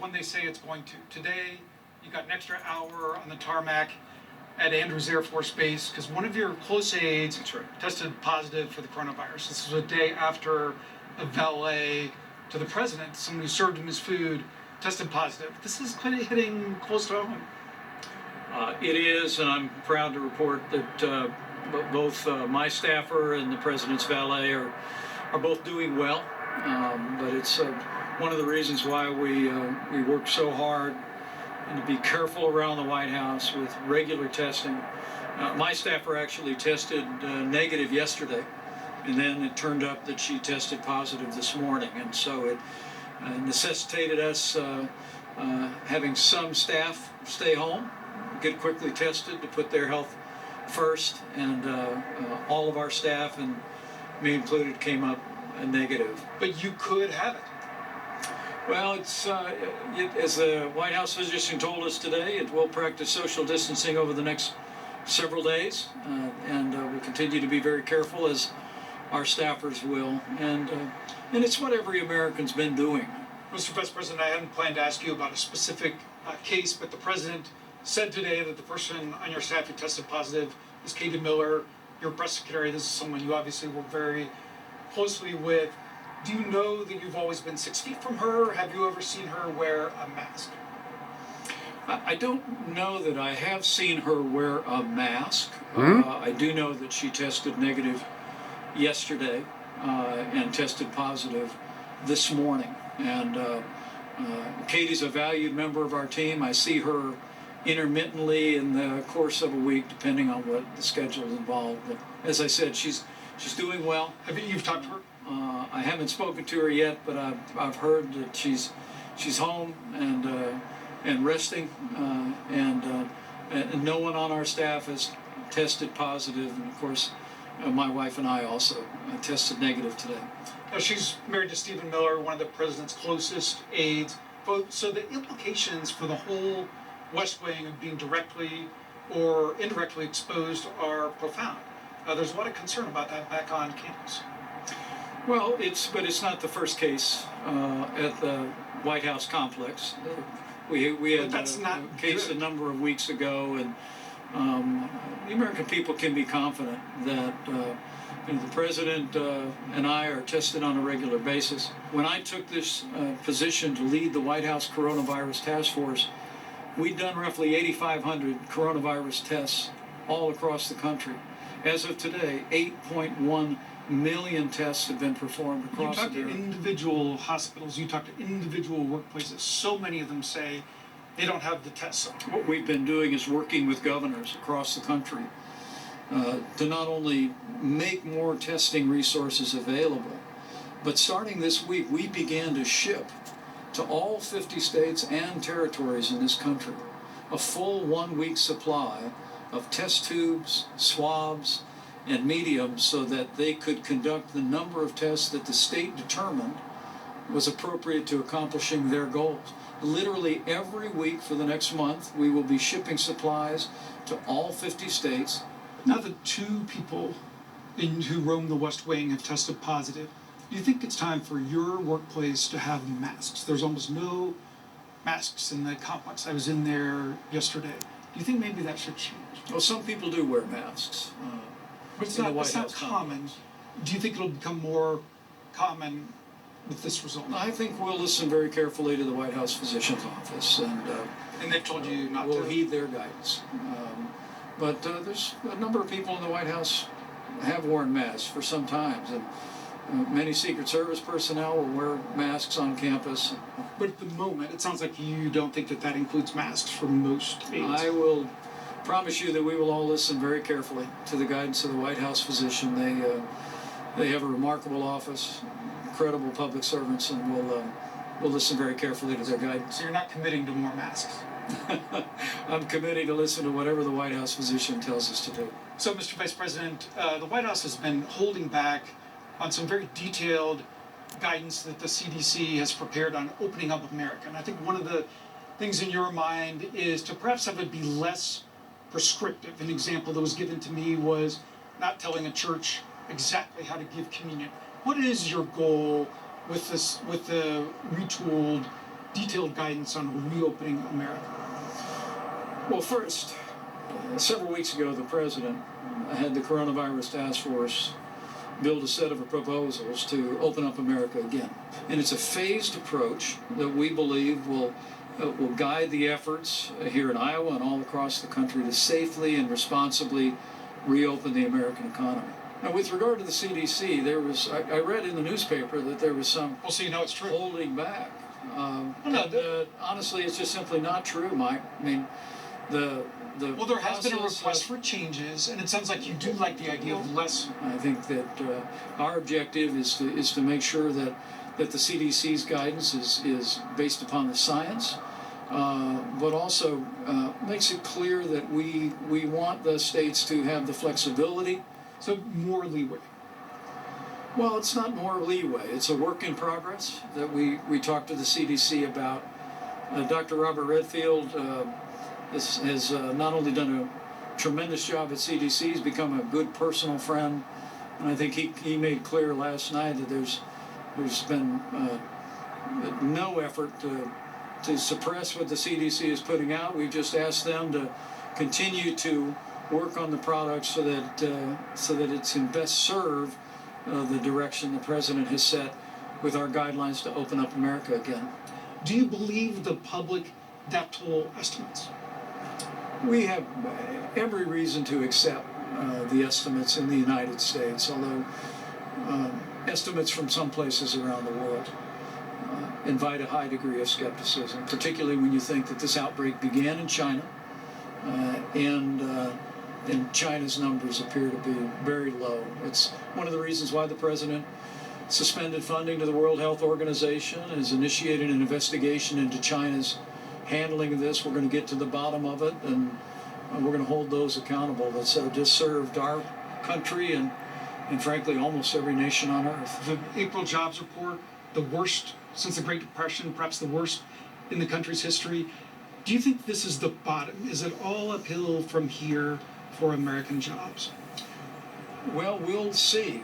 when they say it's going to. Today, you got an extra hour on the tarmac at Andrews Air Force Base because one of your close aides tested positive for the coronavirus. This was a day after a valet to the president, someone who served him his food, tested positive. This is kind of hitting close to home. It is, and I'm proud to report that both my staffer and the president's valet are both doing well. But it's one of the reasons why we work so hard and to be careful around the White House with regular testing. My staffer actually tested negative yesterday, and then it turned up that she tested positive this morning, and so it necessitated us having some staff stay home, get quickly tested to put their health first, and all of our staff, and me included, came up negative. But you could have it. Well, it's as the White House physician told us today, it will practice social distancing over the next several days, and we'll continue to be very careful, as our staffers will, and it's what every American's been doing. Mr. Vice President, I hadn't planned to ask you about a specific case, but the president said today that the person on your staff who tested positive is Katie Miller, your press secretary. This is someone you obviously work very closely with. Do you know that you've always been 6 feet from her? Have you ever seen her wear a mask? I don't know that I have seen her wear a mask. I do know that she tested negative yesterday and tested positive this morning. And Katie's a valued member of our team. I see her intermittently in the course of a week, depending on what the schedule is involved. But as I said, she's doing well. You've talked to her? I haven't spoken to her yet, but I've heard that she's home and resting, and no one on our staff has tested positive, and of course my wife and I also tested negative today. Now, she's married to Stephen Miller, one of the president's closest aides. So the implications for the whole West Wing of being directly or indirectly exposed are profound. There's a lot of concern about that back on campus. Well, it's not the first case at the White House complex. We had a case a number of weeks ago, and the American people can be confident that the president and I are tested on a regular basis. When I took this position to lead the White House Coronavirus Task Force, we'd done roughly 8,500 coronavirus tests all across the country. As of today, 8.1 million tests have been performed across the country. You talk to individual hospitals, you talk to individual workplaces. So many of them say they don't have the tests. What we've been doing is working with governors across the country to not only make more testing resources available, but starting this week, we began to ship to all 50 states and territories in this country a full 1 week supply of test tubes, swabs, and mediums, so that they could conduct the number of tests that the state determined was appropriate to accomplishing their goals. Literally every week for the next month, we will be shipping supplies to all 50 states. Now that 2 people who roam the West Wing have tested positive, do you think it's time for your workplace to have masks? There's almost no masks in the complex. I was in there yesterday. Do you think maybe that should change? Well, some people do wear masks. But it's not common. Do you think it'll become more common with this result? I think we'll listen very carefully to the White House physician's office, and they've told you not to. We'll heed their guidance. But there's a number of people in the White House have worn masks for some time, and many Secret Service personnel will wear masks on campus. But at the moment, it sounds like you don't think that includes masks for most aides. I will promise you that we will all listen very carefully to the guidance of the White House physician. They have a remarkable office, incredible public servants, and we'll listen very carefully to their guidance. So you're not committing to more masks? I'm committing to listen to whatever the White House physician tells us to do. So, Mr. Vice President, the White House has been holding back on some very detailed guidance that the CDC has prepared on opening up America. And I think one of the things in your mind is to perhaps have it be less prescriptive. An example that was given to me was not telling a church exactly how to give communion. What is your goal with the retooled detailed guidance on reopening America? Well, first, several weeks ago, the president had the coronavirus task force build a set of proposals to open up America again. And it's a phased approach that we believe will guide the efforts here in Iowa and all across the country to safely and responsibly reopen the American economy. Now, with regard to the CDC, I read in the newspaper that there was some Well, so you know it's true. holding back. No, Honestly, it's just simply not true, Mike. I mean, well, there has been a process request for changes, and it sounds like you do like the idea of less. I think that our objective is to make sure that the CDC's guidance is based upon the science, but also makes it clear that we want the states to have the flexibility. So more leeway. Well, it's not more leeway. It's a work in progress that we talked to the CDC about. Dr. Robert Redfield has not only done a tremendous job at CDC, he's become a good personal friend. And I think he made clear last night that there's been no effort to suppress what the CDC is putting out. We've just asked them to continue to work on the product so that it can best serve the direction the president has set with our guidelines to open up America again. Do you believe the public death toll estimates? We have every reason to accept the estimates in the United States, although estimates from some places around the world invite a high degree of skepticism, particularly when you think that this outbreak began in China, and China's numbers appear to be very low. It's one of the reasons why the president suspended funding to the World Health Organization and has initiated an investigation into China's handling of this. We're going to get to the bottom of it, and we're going to hold those accountable that so just served our country and frankly almost every nation on earth. The April jobs report, the worst since the Great Depression, perhaps the worst in the country's history. Do you think this is the bottom? Is it all uphill from here for American jobs? Well, we'll see.